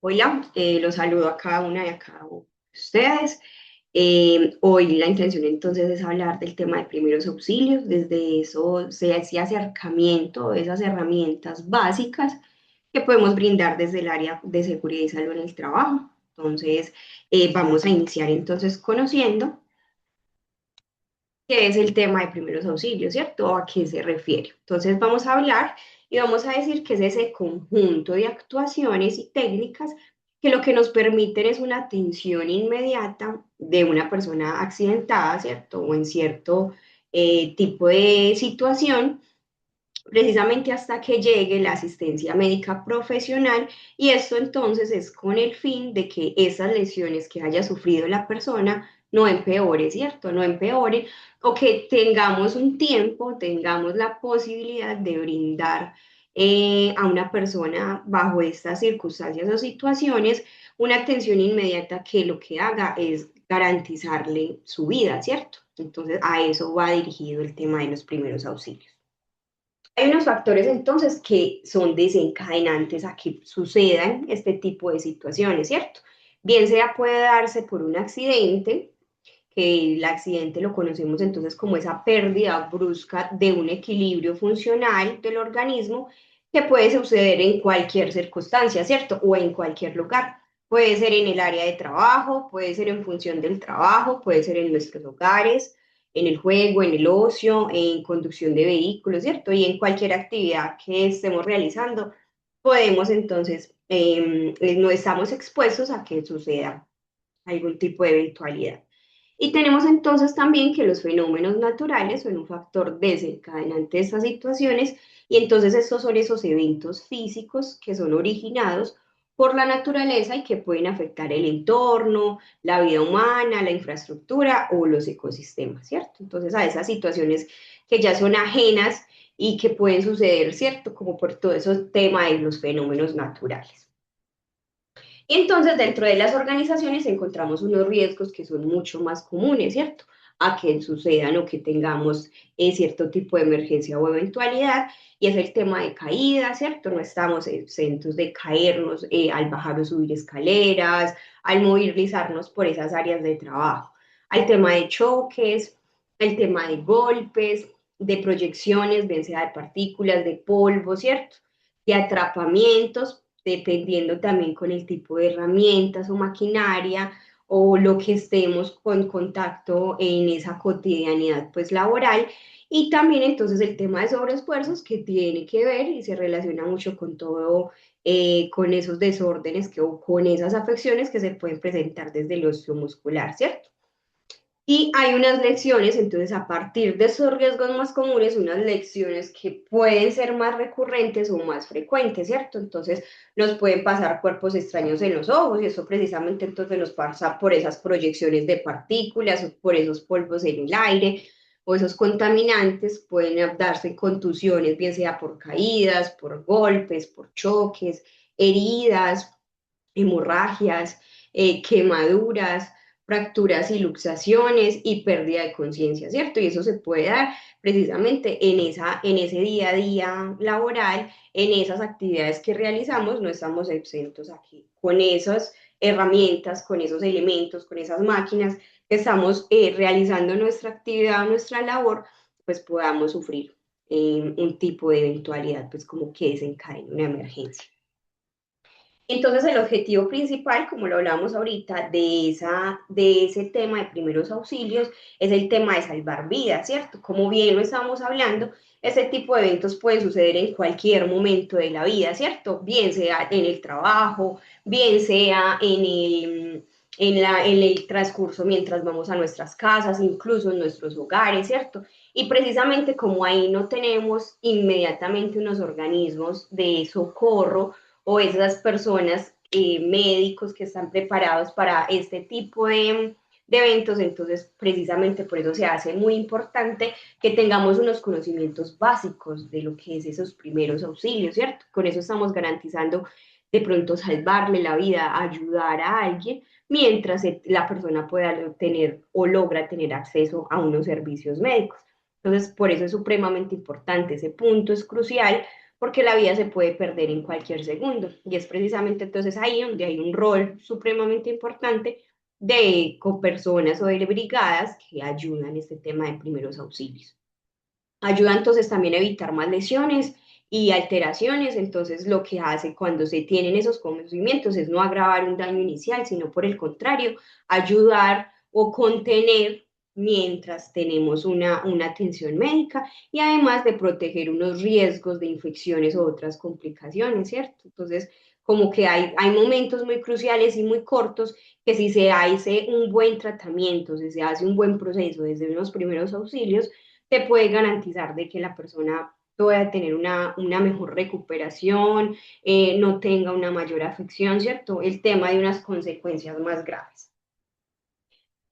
Hola, los saludo a cada una y a cada uno de ustedes. Hoy la intención entonces es hablar del tema de primeros auxilios, desde ese acercamiento, esas herramientas básicas que podemos brindar desde el área de seguridad y salud en el trabajo. Entonces, vamos a iniciar entonces conociendo qué es el tema de primeros auxilios, ¿cierto? ¿A qué se refiere? Entonces, vamos a hablar y vamos a decir que es ese conjunto de actuaciones y técnicas que lo que nos permiten es una atención inmediata de una persona accidentada, ¿cierto? O en cierto tipo de situación, precisamente hasta que llegue la asistencia médica profesional, y esto entonces es con el fin de que esas lesiones que haya sufrido la persona no empeore, ¿cierto? No empeore, o que tengamos un tiempo, tengamos la posibilidad de brindar a una persona bajo estas circunstancias o situaciones una atención inmediata que lo que haga es garantizarle su vida, ¿cierto? Entonces a eso va dirigido el tema de los primeros auxilios. Hay unos factores entonces que son desencadenantes a que sucedan este tipo de situaciones, ¿cierto? Bien sea puede darse por un accidente, que el accidente lo conocemos entonces como esa pérdida brusca de un equilibrio funcional del organismo que puede suceder en cualquier circunstancia, ¿cierto? O en cualquier lugar. Puede ser en el área de trabajo, puede ser en función del trabajo, puede ser en nuestros hogares, en el juego, en el ocio, en conducción de vehículos, ¿cierto? Y en cualquier actividad que estemos realizando, podemos entonces, no estamos expuestos a que suceda algún tipo de eventualidad. Y tenemos entonces también que los fenómenos naturales son un factor desencadenante de estas situaciones, y entonces estos son esos eventos físicos que son originados por la naturaleza y que pueden afectar el entorno, la vida humana, la infraestructura o los ecosistemas, ¿cierto? Entonces a esas situaciones que ya son ajenas y que pueden suceder, ¿cierto? Como por todo ese tema de los fenómenos naturales. Y entonces dentro de las organizaciones encontramos unos riesgos que son mucho más comunes, ¿cierto? A que sucedan o que tengamos cierto tipo de emergencia o eventualidad, y es el tema de caída, ¿cierto? No estamos exentos de caernos al bajar o subir escaleras, al movilizarnos por esas áreas de trabajo. Al tema de choques, el tema de golpes, de proyecciones, bien sea de partículas, de polvo, ¿cierto? De atrapamientos, dependiendo también con el tipo de herramientas o maquinaria o lo que estemos con contacto en esa cotidianidad pues laboral. Y también entonces el tema de sobreesfuerzos, que tiene que ver y se relaciona mucho con todo, con esos desórdenes o con esas afecciones que se pueden presentar desde el osteomuscular, muscular, ¿cierto? Y hay unas lecciones, entonces a partir de esos riesgos más comunes, unas lecciones que pueden ser más recurrentes o más frecuentes, ¿cierto? Entonces nos pueden pasar cuerpos extraños en los ojos, y eso precisamente entonces nos pasa por esas proyecciones de partículas o por esos polvos en el aire o esos contaminantes. Pueden darse contusiones, bien sea por caídas, por golpes, por choques, heridas, hemorragias, quemaduras, fracturas y luxaciones y pérdida de conciencia, ¿cierto? Y eso se puede dar precisamente en ese día a día laboral, en esas actividades que realizamos. No estamos exentos aquí con esas herramientas, con esos elementos, con esas máquinas que estamos realizando nuestra actividad, nuestra labor, pues podamos sufrir un tipo de eventualidad, pues como que desencadene una emergencia. Entonces, el objetivo principal, como lo hablamos ahorita, de ese tema de primeros auxilios, es el tema de salvar vidas, ¿cierto? Como bien lo estamos hablando, ese tipo de eventos pueden suceder en cualquier momento de la vida, ¿cierto? Bien sea en el trabajo, bien sea en el transcurso mientras vamos a nuestras casas, incluso en nuestros hogares, ¿cierto? Y precisamente como ahí no tenemos inmediatamente unos organismos de socorro, o esas personas, médicos que están preparados para este tipo de eventos, entonces precisamente por eso se hace muy importante que tengamos unos conocimientos básicos de lo que es esos primeros auxilios, ¿cierto? Con eso estamos garantizando de pronto salvarle la vida, ayudar a alguien, mientras la persona pueda tener o logra tener acceso a unos servicios médicos. Entonces, por eso es supremamente importante, ese punto es crucial, porque la vida se puede perder en cualquier segundo. Y es precisamente entonces ahí donde hay un rol supremamente importante de copersonas o de brigadas que ayudan en este tema de primeros auxilios. Ayuda entonces también a evitar más lesiones y alteraciones, entonces lo que hace cuando se tienen esos conocimientos es no agravar un daño inicial, sino por el contrario, ayudar o contener mientras tenemos una atención médica y además de proteger unos riesgos de infecciones o otras complicaciones, ¿cierto? Entonces, como que hay momentos muy cruciales y muy cortos que si se hace un buen tratamiento, si se hace un buen proceso desde los primeros auxilios, te puede garantizar de que la persona pueda tener una mejor recuperación, no tenga una mayor afección, ¿cierto? El tema de unas consecuencias más graves.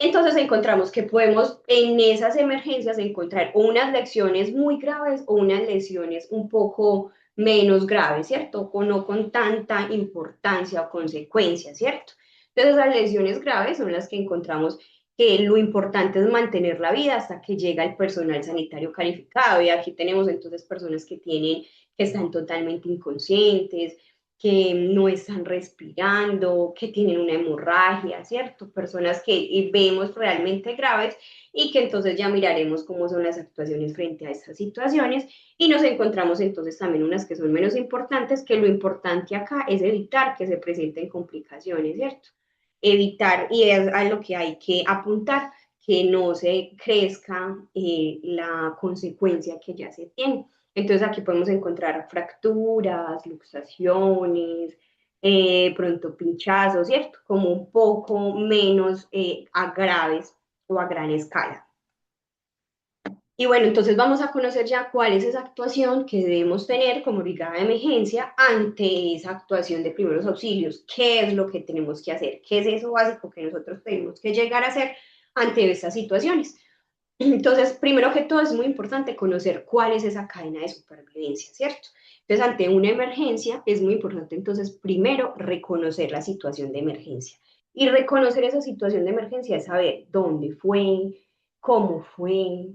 Entonces encontramos que podemos en esas emergencias encontrar o unas lesiones muy graves o unas lesiones un poco menos graves, ¿cierto? O no con tanta importancia o consecuencia, ¿cierto? Entonces las lesiones graves son las que encontramos que lo importante es mantener la vida hasta que llega el personal sanitario calificado. Y aquí tenemos entonces personas que están totalmente inconscientes, que no están respirando, que tienen una hemorragia, ¿cierto? Personas que vemos realmente graves y que entonces ya miraremos cómo son las actuaciones frente a estas situaciones y nos encontramos entonces también unas que son menos importantes, que lo importante acá es evitar que se presenten complicaciones, ¿cierto? Evitar, y es a lo que hay que apuntar, que no se crezca la consecuencia que ya se tiene. Entonces aquí podemos encontrar fracturas, luxaciones, pronto pinchazos, ¿cierto? Como un poco menos a graves o a gran escala. Y bueno, entonces vamos a conocer ya cuál es esa actuación que debemos tener como brigada de emergencia ante esa actuación de primeros auxilios. ¿Qué es lo que tenemos que hacer? ¿Qué es eso básico que nosotros tenemos que llegar a hacer ante estas situaciones? Entonces, primero que todo, es muy importante conocer cuál es esa cadena de supervivencia, ¿cierto? Entonces, ante una emergencia, es muy importante, entonces, primero, reconocer la situación de emergencia. Y reconocer esa situación de emergencia es saber dónde fue, cómo fue,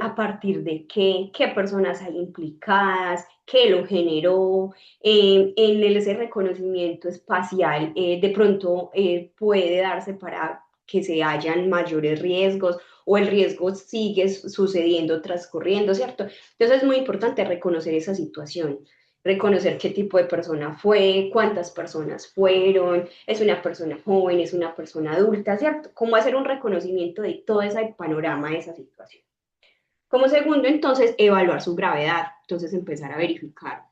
a partir de qué personas hay implicadas, qué lo generó. En ese reconocimiento espacial, de pronto puede darse para que se hayan mayores riesgos o el riesgo sigue sucediendo, transcurriendo, ¿cierto? Entonces es muy importante reconocer esa situación, reconocer qué tipo de persona fue, cuántas personas fueron, es una persona joven, es una persona adulta, ¿cierto? Cómo hacer un reconocimiento de todo ese panorama de esa situación. Como segundo, entonces, evaluar su gravedad, entonces empezar a verificar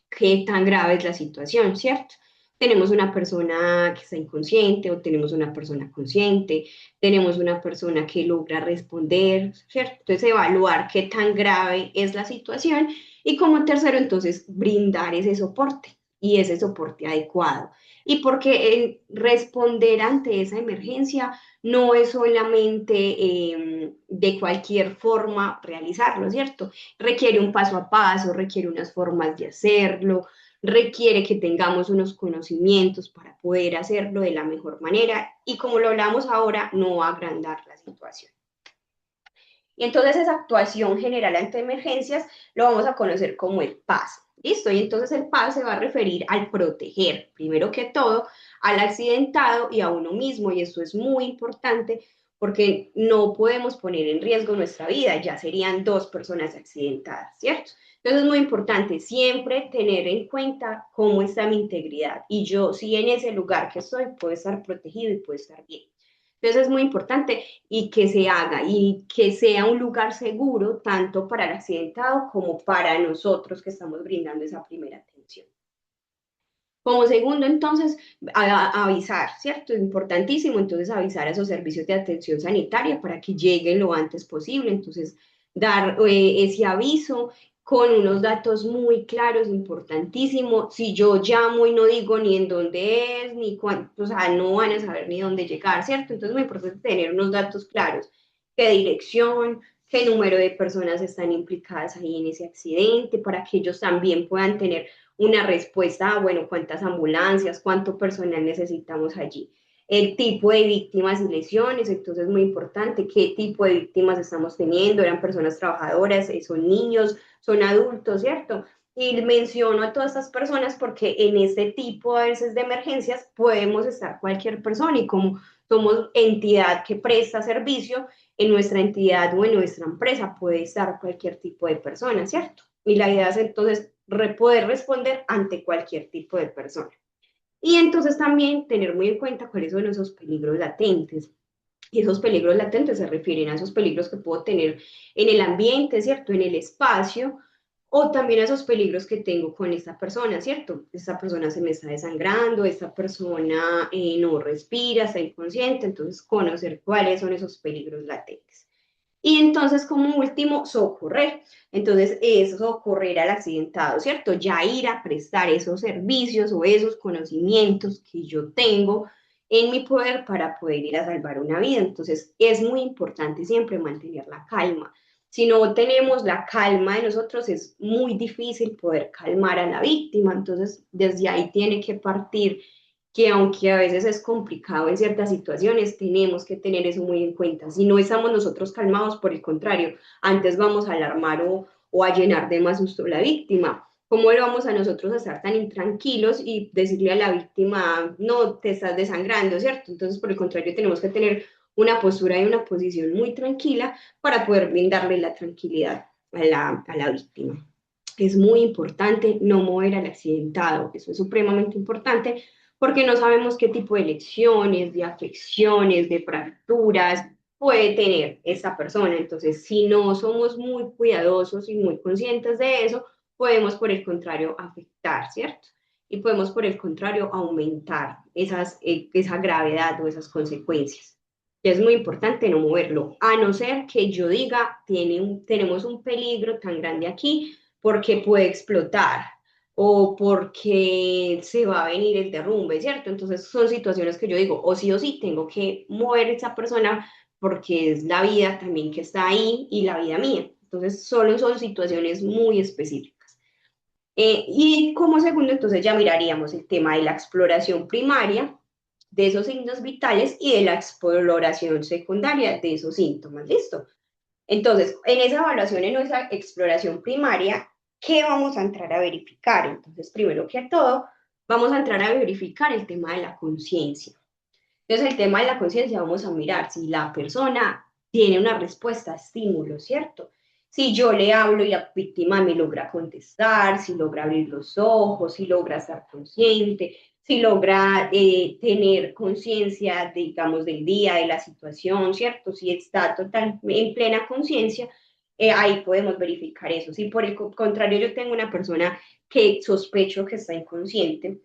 qué tan grave es la situación, ¿cierto? Tenemos una persona que está inconsciente o tenemos una persona consciente, tenemos una persona que logra responder, ¿cierto? Entonces, evaluar qué tan grave es la situación y como tercero, entonces, brindar ese soporte y ese soporte adecuado. Y porque responder ante esa emergencia no es solamente de cualquier forma realizarlo, ¿cierto? Requiere un paso a paso, requiere unas formas de hacerlo, requiere que tengamos unos conocimientos para poder hacerlo de la mejor manera y como lo hablamos ahora, no agrandar la situación. Y entonces esa actuación general ante emergencias lo vamos a conocer como el PAS. ¿Listo? Y entonces el PAS se va a referir al proteger, primero que todo, al accidentado y a uno mismo. Y esto es muy importante porque no podemos poner en riesgo nuestra vida, ya serían dos personas accidentadas, ¿cierto? Entonces es muy importante siempre tener en cuenta cómo está mi integridad y yo si en ese lugar que estoy puedo estar protegido y puedo estar bien. Entonces es muy importante y que se haga y que sea un lugar seguro tanto para el accidentado como para nosotros que estamos brindando esa primera atención. Como segundo, entonces, avisar, ¿cierto? Es importantísimo, entonces, avisar a esos servicios de atención sanitaria para que lleguen lo antes posible. Entonces, dar ese aviso con unos datos muy claros, importantísimo. Si yo llamo y no digo ni en dónde es, ni cuánto, o sea, no van a saber ni dónde llegar, ¿cierto? Entonces, es muy importante tener unos datos claros, qué dirección, qué número de personas están implicadas ahí en ese accidente, para que ellos también puedan tener una respuesta a, bueno, cuántas ambulancias, cuánto personal necesitamos allí. El tipo de víctimas y lesiones, entonces es muy importante qué tipo de víctimas estamos teniendo, eran personas trabajadoras, son niños, son adultos, ¿cierto? Y menciono a todas estas personas porque en este tipo a veces de emergencias podemos estar cualquier persona y como somos entidad que presta servicio, en nuestra entidad o en nuestra empresa puede estar cualquier tipo de persona, ¿cierto? Y la idea es entonces poder responder ante cualquier tipo de persona. Y entonces también tener muy en cuenta cuáles son esos peligros latentes. Y esos peligros latentes se refieren a esos peligros que puedo tener en el ambiente, ¿cierto? En el espacio, o también a esos peligros que tengo con esta persona, ¿cierto? Esta persona se me está desangrando, esta persona no respira, está inconsciente, entonces conocer cuáles son esos peligros latentes. Y entonces, como último, socorrer. Entonces, es socorrer al accidentado, ¿cierto? Ya ir a prestar esos servicios o esos conocimientos que yo tengo en mi poder para poder ir a salvar una vida. Entonces, es muy importante siempre mantener la calma. Si no tenemos la calma de nosotros, es muy difícil poder calmar a la víctima. Entonces, desde ahí tiene que partir que aunque a veces es complicado en ciertas situaciones, tenemos que tener eso muy en cuenta. Si no estamos nosotros calmados, por el contrario, antes vamos a alarmar o a llenar de más susto a la víctima. ¿Cómo le vamos a nosotros a estar tan intranquilos y decirle a la víctima, no, te estás desangrando, ¿cierto? Entonces, por el contrario, tenemos que tener una postura y una posición muy tranquila para poder brindarle la tranquilidad a la víctima. Es muy importante no mover al accidentado, eso es supremamente importante porque no sabemos qué tipo de lesiones, de afecciones, de fracturas puede tener esta persona. Entonces, si no somos muy cuidadosos y muy conscientes de eso, podemos por el contrario afectar, ¿cierto? Y podemos por el contrario aumentar esa gravedad o esas consecuencias. Es muy importante no moverlo, a no ser que yo diga, tenemos un peligro tan grande aquí porque puede explotar o porque se va a venir el derrumbe, ¿cierto? Entonces son situaciones que yo digo, o sí tengo que mover a esa persona porque es la vida también que está ahí y la vida mía. Entonces solo son situaciones muy específicas. Y como segundo, entonces ya miraríamos el tema de la exploración primaria de esos signos vitales y de la exploración secundaria de esos síntomas, ¿listo? Entonces, en esa evaluación, en esa exploración primaria, ¿qué vamos a entrar a verificar? Entonces, primero que todo, vamos a entrar a verificar el tema de la conciencia. Entonces, el tema de la conciencia, vamos a mirar si la persona tiene una respuesta a estímulo, ¿cierto? Si yo le hablo y la víctima me logra contestar, si logra abrir los ojos, si logra estar consciente, si logra tener conciencia, digamos, del día, de la situación, ¿cierto? Si está total, en plena conciencia, ahí podemos verificar eso. Si por el contrario yo tengo una persona que sospecho que está inconsciente,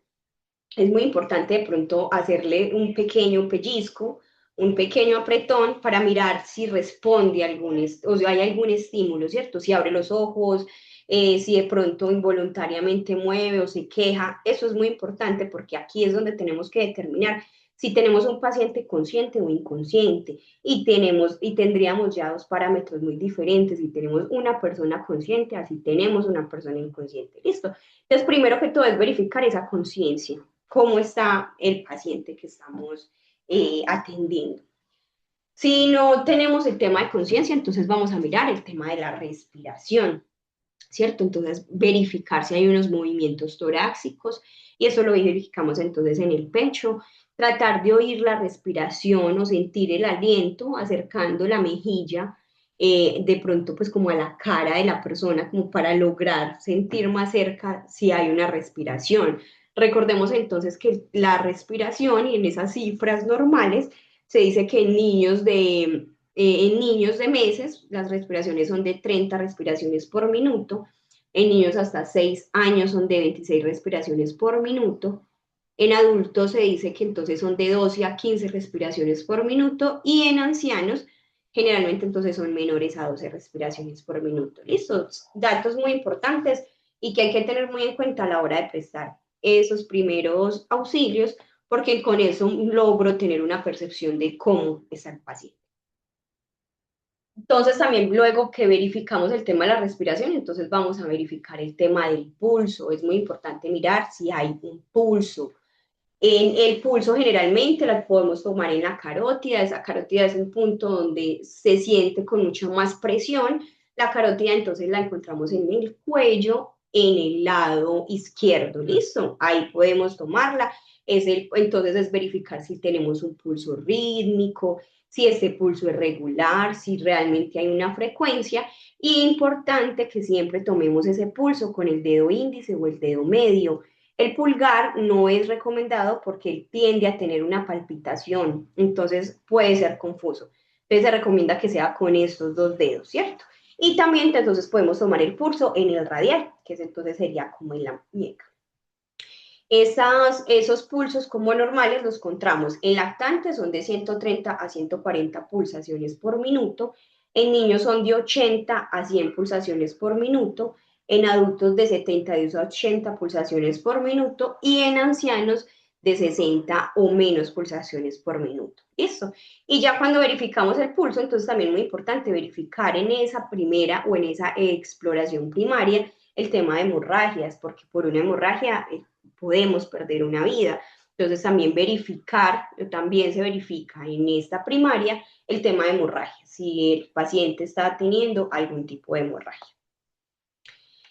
es muy importante de pronto hacerle un pequeño pellizco, un pequeño apretón para mirar si responde a o si hay algún estímulo, ¿cierto? Si abre los ojos, si de pronto involuntariamente mueve o se queja. Eso es muy importante porque aquí es donde tenemos que determinar si tenemos un paciente consciente o inconsciente y tendríamos ya dos parámetros muy diferentes. Si tenemos una persona consciente, así tenemos una persona inconsciente. ¿Listo? Entonces, primero que todo es verificar esa conciencia, cómo está el paciente que estamos atendiendo. Si no tenemos el tema de conciencia, entonces vamos a mirar el tema de la respiración, ¿cierto? Entonces, verificar si hay unos movimientos torácicos y eso lo verificamos entonces en el pecho. Tratar de oír la respiración o sentir el aliento acercando la mejilla de pronto pues como a la cara de la persona como para lograr sentir más cerca si hay una respiración. Recordemos entonces que la respiración y en esas cifras normales se dice que en niños de meses las respiraciones son de 30 respiraciones por minuto, en niños hasta 6 años son de 26 respiraciones por minuto, en adultos se dice que entonces son de 12 a 15 respiraciones por minuto y en ancianos generalmente entonces son menores a 12 respiraciones por minuto. ¿Listo? Datos muy importantes y que hay que tener muy en cuenta a la hora de prestar esos primeros auxilios porque con eso logro tener una percepción de cómo está el paciente. Entonces también luego que verificamos el tema de la respiración, entonces vamos a verificar el tema del pulso. Es muy importante mirar si hay un pulso. En el pulso generalmente la podemos tomar en la carótida. Esa carótida es un punto donde se siente con mucha más presión. La carótida entonces la encontramos en el cuello en el lado izquierdo, ¿listo? Ahí podemos tomarla. Entonces es verificar si tenemos un pulso rítmico, si este pulso es regular, si realmente hay una frecuencia. Y importante que siempre tomemos ese pulso con el dedo índice o el dedo medio. El pulgar no es recomendado porque él tiende a tener una palpitación, entonces puede ser confuso. Entonces se recomienda que sea con estos dos dedos, ¿cierto? Y también entonces podemos tomar el pulso en el radial, que entonces sería como en la muñeca. Esos pulsos como normales los encontramos en lactantes son de 130 a 140 pulsaciones por minuto, en niños son de 80 a 100 pulsaciones por minuto, en adultos de 72 a 80 pulsaciones por minuto y en ancianos de 60 o menos pulsaciones por minuto. ¿Listo? Y ya cuando verificamos el pulso, entonces también es muy importante verificar en esa primera o en esa exploración primaria el tema de hemorragias, porque por una hemorragia podemos perder una vida. Entonces también también se verifica en esta primaria el tema de hemorragia, si el paciente está teniendo algún tipo de hemorragia.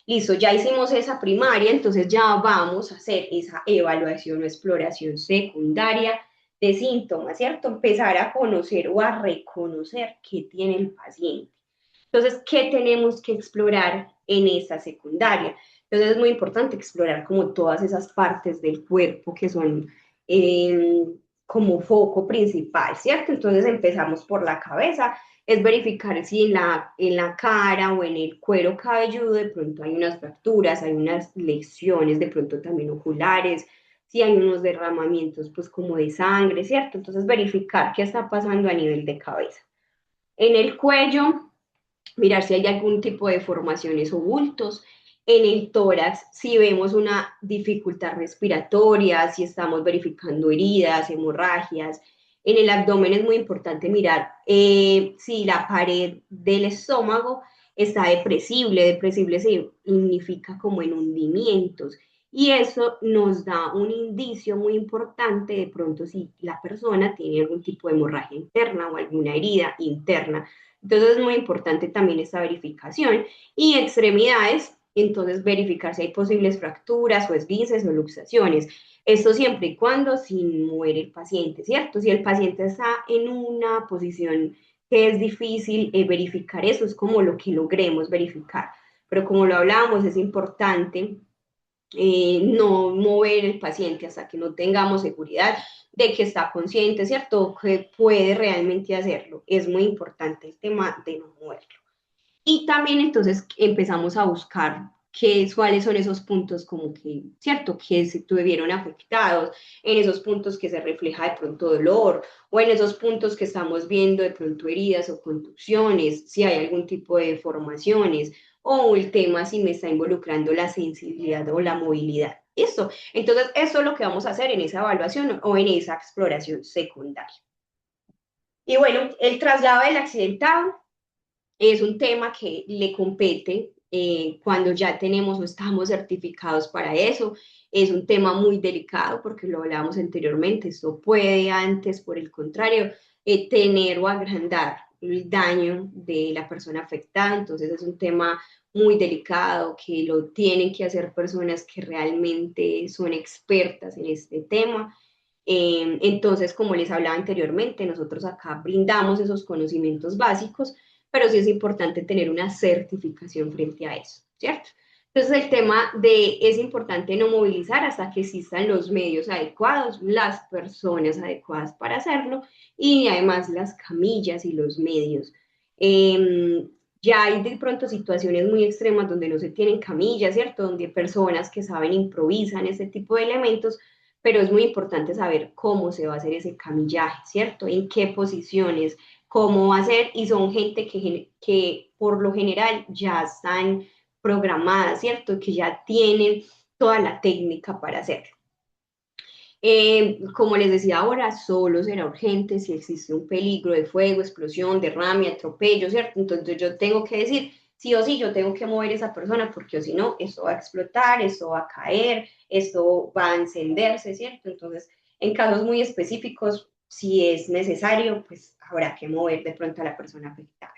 Listo, ya hicimos esa primaria, entonces ya vamos a hacer esa evaluación o exploración secundaria de síntomas, ¿cierto? Empezar a conocer o a reconocer qué tiene el paciente. Entonces, ¿qué tenemos que explorar en esta secundaria? Entonces, es muy importante explorar como todas esas partes del cuerpo que son eh, como foco principal, ¿cierto? Entonces, empezamos por la cabeza, es verificar si en la cara o en el cuero cabelludo de pronto hay unas fracturas, hay unas lesiones, de pronto también oculares, si hay unos derramamientos pues como de sangre, ¿cierto? Entonces, verificar qué está pasando a nivel de cabeza. En el cuello, mirar si hay algún tipo de formaciones o bultos. En el tórax, si vemos una dificultad respiratoria, si estamos verificando heridas, hemorragias. En el abdomen es muy importante mirar si la pared del estómago está depresible. Depresible significa como en hundimientos. Y eso nos da un indicio muy importante de pronto si la persona tiene algún tipo de hemorragia interna o alguna herida interna. Entonces es muy importante también esta verificación. Y extremidades, entonces verificar si hay posibles fracturas o esguinces o luxaciones. Esto siempre y cuando sin mover el paciente, ¿cierto? Si el paciente está en una posición que es difícil verificar eso, es como lo que logremos verificar. Pero como lo hablábamos, es importante no mover el paciente hasta que no tengamos seguridad de que está consciente, ¿cierto? Que puede realmente hacerlo. Es muy importante el tema de no moverlo. Y también entonces empezamos a buscar cuáles son esos puntos como que, ¿cierto? Que se tuvieron afectados, en esos puntos que se refleja de pronto dolor, o en esos puntos que estamos viendo de pronto heridas o contusiones, si hay algún tipo de deformaciones, o el tema si me está involucrando la sensibilidad o la movilidad. Eso. Entonces, eso es lo que vamos a hacer en esa evaluación o en esa exploración secundaria. Y bueno, el traslado del accidentado es un tema que le compete cuando ya tenemos o estamos certificados para eso. Es un tema muy delicado porque lo hablábamos anteriormente. Esto puede antes, por el contrario, tener o agrandar el daño de la persona afectada. Entonces es un tema muy delicado que lo tienen que hacer personas que realmente son expertas en este tema. Entonces, como les hablaba anteriormente, nosotros acá brindamos esos conocimientos básicos, pero sí es importante tener una certificación frente a eso, ¿cierto? Entonces, el tema es importante no movilizar hasta que existan los medios adecuados, las personas adecuadas para hacerlo y además las camillas y los medios. Ya hay de pronto situaciones muy extremas donde no se tienen camillas, ¿cierto? Donde personas que saben improvisan ese tipo de elementos, pero es muy importante saber cómo se va a hacer ese camillaje, ¿cierto? En qué posiciones, cómo va a ser, y son gente que por lo general ya están programadas, ¿cierto? Que ya tienen toda la técnica para hacerlo. Como les decía ahora, solo será urgente si existe un peligro de fuego, explosión, derrame, atropello, ¿cierto? Entonces yo tengo que decir, sí o sí, yo tengo que mover a esa persona porque o si no, esto va a explotar, esto va a caer, esto va a encenderse, ¿cierto? Entonces, en casos muy específicos, si es necesario, pues habrá que mover de pronto a la persona afectada.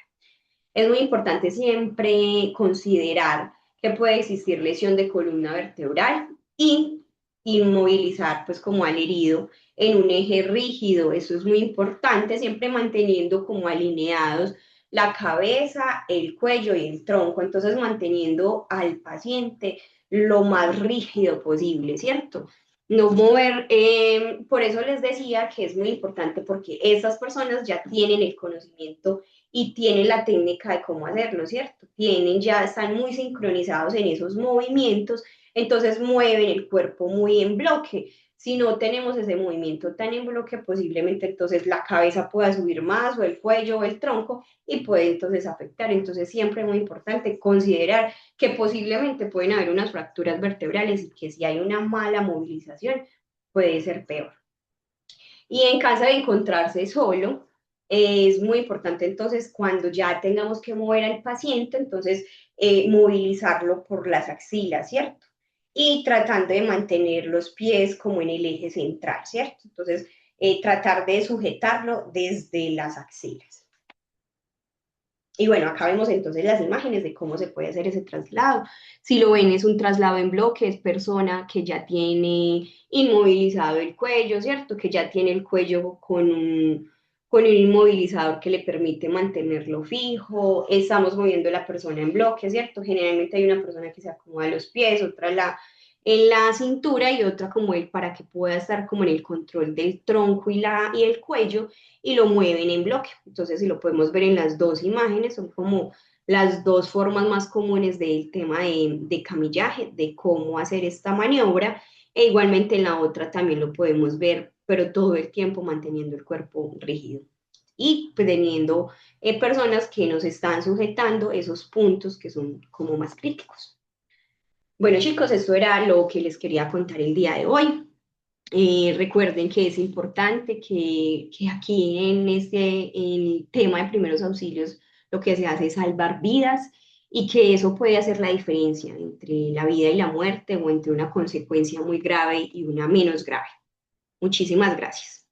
Es muy importante siempre considerar que puede existir lesión de columna vertebral y inmovilizar pues como al herido en un eje rígido. Eso es muy importante, siempre manteniendo como alineados la cabeza, el cuello y el tronco, entonces manteniendo al paciente lo más rígido posible, ¿cierto? No mover, por eso les decía que es muy importante porque esas personas ya tienen el conocimiento y tienen la técnica de cómo hacerlo, ¿cierto? Tienen, ya están muy sincronizados en esos movimientos, entonces mueven el cuerpo muy en bloque. Si no tenemos ese movimiento tan en bloque, posiblemente entonces la cabeza pueda subir más o el cuello o el tronco y puede entonces afectar. Entonces siempre es muy importante considerar que posiblemente pueden haber unas fracturas vertebrales y que si hay una mala movilización puede ser peor. Y en caso de encontrarse solo, es muy importante entonces cuando ya tengamos que mover al paciente, entonces movilizarlo por las axilas, ¿cierto? Y tratando de mantener los pies como en el eje central, ¿cierto? Entonces, tratar de sujetarlo desde las axilas. Y bueno, acá vemos entonces las imágenes de cómo se puede hacer ese traslado. Si lo ven, es un traslado en bloque, es persona que ya tiene inmovilizado el cuello, ¿cierto? Que ya tiene el cuello con un inmovilizador que le permite mantenerlo fijo. Estamos moviendo a la persona en bloque, ¿cierto? Generalmente hay una persona que se acomoda los pies, otra en la cintura y otra como él para que pueda estar como en el control del tronco y el cuello y lo mueven en bloque. Entonces, si lo podemos ver en las dos imágenes, son como las dos formas más comunes del tema de camillaje, de cómo hacer esta maniobra, e igualmente en la otra también lo podemos ver, pero todo el tiempo manteniendo el cuerpo rígido y pues, teniendo personas que nos están sujetando esos puntos que son como más críticos. Bueno, chicos, esto era lo que les quería contar el día de hoy. Recuerden que es importante que aquí en este el tema de primeros auxilios lo que se hace es salvar vidas y que eso puede hacer la diferencia entre la vida y la muerte o entre una consecuencia muy grave y una menos grave. Muchísimas gracias.